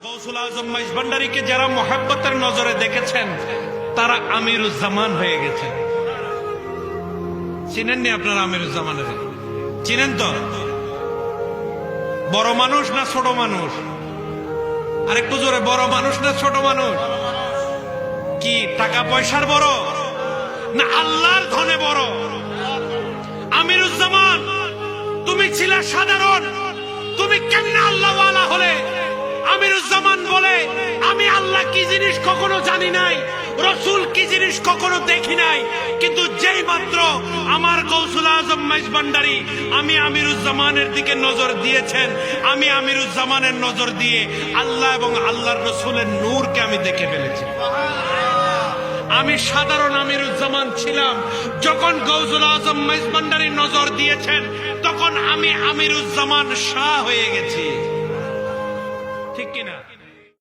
গৌসুল আজম মাইজভান্ডারীকে যারা মোহাব্বতের নজরে দেখেছেন তারা আমিরুজ্জামান হয়ে গেছেন। চিনেননি আপনারা আমিরুজ্জামানের? চিনেন তো? বড় মানুষ না ছোট মানুষ? আর একটু জোরে, বড় মানুষ না ছোট মানুষ? কি টাকা পয়সার বড় না আল্লাহর ধনে বড়? আমিরুজ্জামান, তুমি ছিলে সাধারণ, তুমি কেমনে আল্লাহওয়ালা হলে? আমিরুজ্জামান বলে, আমি আল্লাহ কি জিনিস কখনো জানি নাই, রসুল কি জিনিস কখনো দেখি নাই, কিন্তু যেই মাত্র আমার গৌসুল আজম মাইজভান্ডারী আমি আমিরুজ্জামানের দিকে নজর দিয়েছেন, আমি আমিরুজ্জামানের নজর দিয়ে আল্লাহ এবং আল্লাহর রসুলের নূরকে আমি দেখে ফেলেছি। আমি সাধারণ আমিরুজ্জামান ছিলাম, যখন গৌসুল আজম মাইজভান্ডারী নজর দিয়েছেন তখন আমি আমিরুজ্জামান শাহ হয়ে গেছি। ঠিক কিনা?